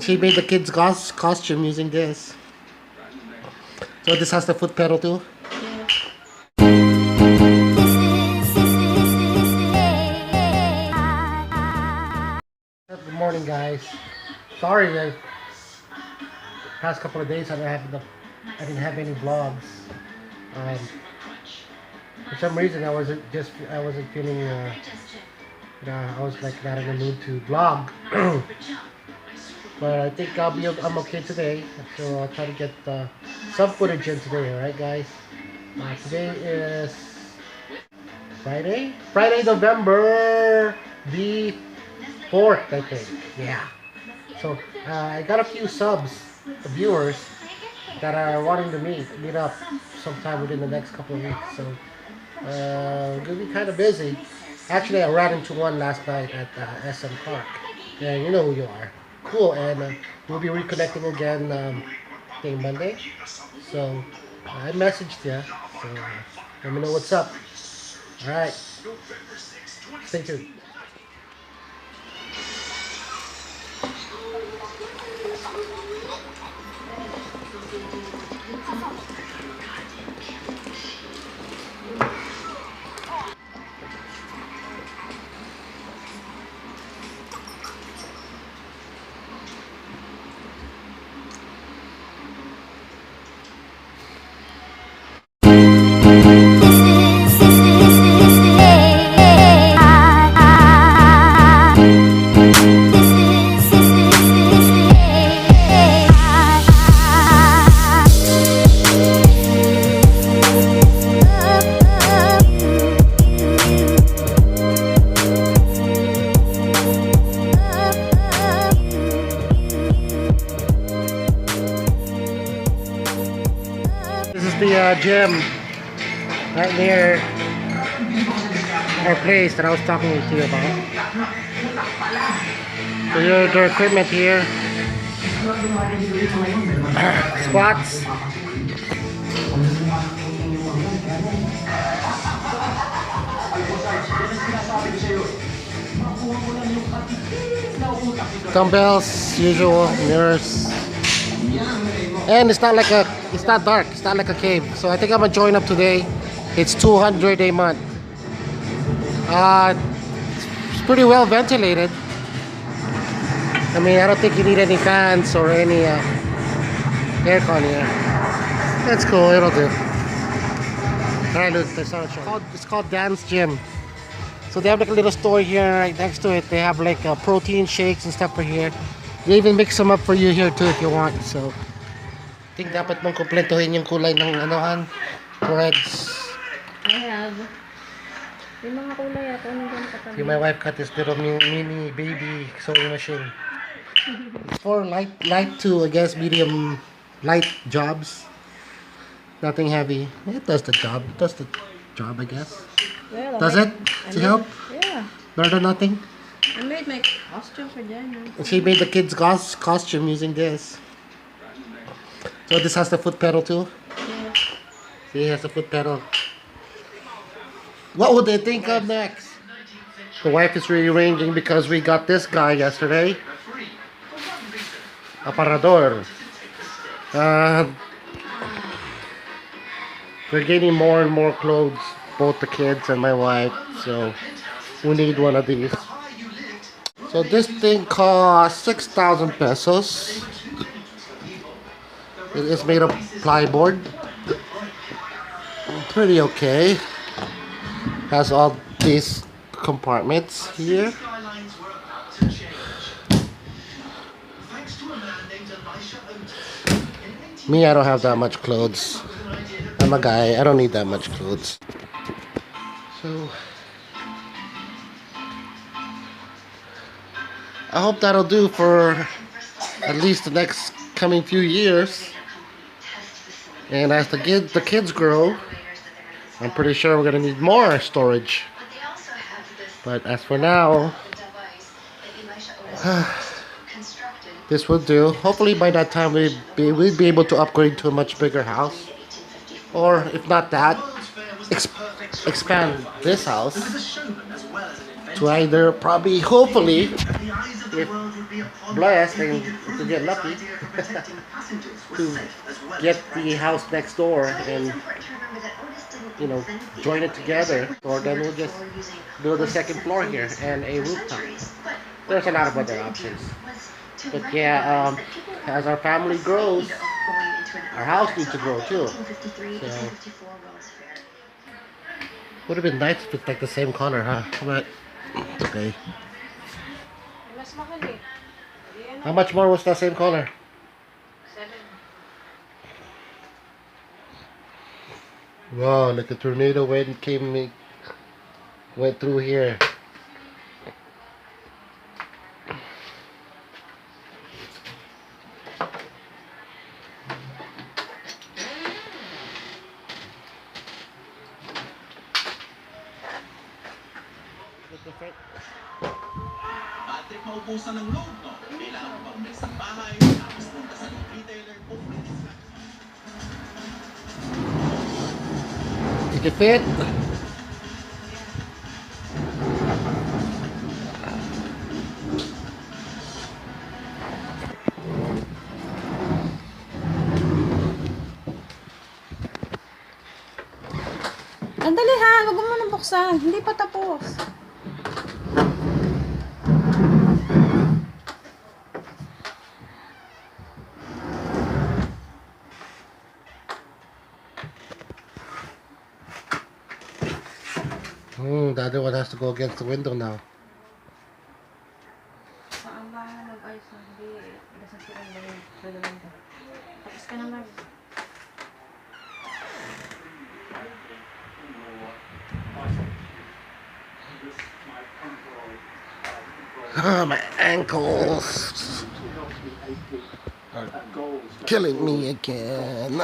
She made the kids' costume using this. So this has the foot pedal too? Good morning, guys. Sorry, the past couple of days I didn't have any vlogs. For some reason I wasn't feeling I was like not in the mood to vlog. But I think I'm okay today, so I'll try to get some footage in today. Alright, guys. Today is Friday, November the 4th, I think. Yeah. So I got a few viewers that are wanting to meet up sometime within the next couple of weeks. So I'm gonna be kind of busy. Actually, I ran into one last night at SM Park, and you know who you are. Cool, and we'll be reconnecting again I think Monday. So I messaged you, so let me know what's up. All right, stay tuned. This is the gym right near our place that I was talking to you about. So here's the equipment here. Squats. Dumbbells, usual, mirrors. And it's not dark, it's not like a cave. So I think I'm gonna join up today. It's 200 a month. It's pretty well ventilated. I mean, I don't think you need any fans or any aircon here. That's cool, it'll do. Alright, look, it's called Dance Gym. So they have like a little store here right next to it. They have like protein shakes and stuff for here. They even mix them up for you here too if you want. So I think dapat mong kumpletuhin yung kulay ng anohan, threads. I have. Yung mga kulay ako, nandun katabi. My wife got this little mini baby sewing machine. It's for light to, I guess, medium light jobs. Nothing heavy. It does the job. It does the job, I guess. Well, does it? To help? Yeah. Better than nothing? I made my costume for Jenna. She made the kids' costume using this. So this has the foot pedal too? Yeah. See, it has the foot pedal. What would they think of next? The wife is rearranging because we got this guy yesterday. Aparador. We're getting more and more clothes, both the kids and my wife, so we need one of these. So this thing costs 6,000 pesos. It is made of plyboard. Pretty okay. Has all these compartments here. Me, I don't have that much clothes. I'm a guy, I don't need that much clothes. So I hope that'll do for at least the next coming few years. And as the kids grow, I'm pretty sure we're gonna need more storage. But as for now, this will do. Hopefully by that time we'd be able to upgrade to a much bigger house. Or if not that, expand this house to either hopefully if blessed and to get lucky to get the house next door and join it together, or then we'll just build a second floor here and a rooftop. There's a lot of other options. But yeah, as our family grows, our house needs to grow too. So would have been nice if it's like the same color, huh? But okay. Mas mahal eh. How much more was that same color? 7. Wow, like a tornado went through here. Patrick, maubusan ng load, no? Kailangan mo bang may isang bahay, tapos punta sa retailer, Did it fit? Andali ha, wag mo nang buksan. Hindi pa tapos. The other one has to go against the window now. Saan ba nag-ayos na? Hindi. Nasasiran ba yung dalawang. Tapos ka naman. My ankles are killing me again.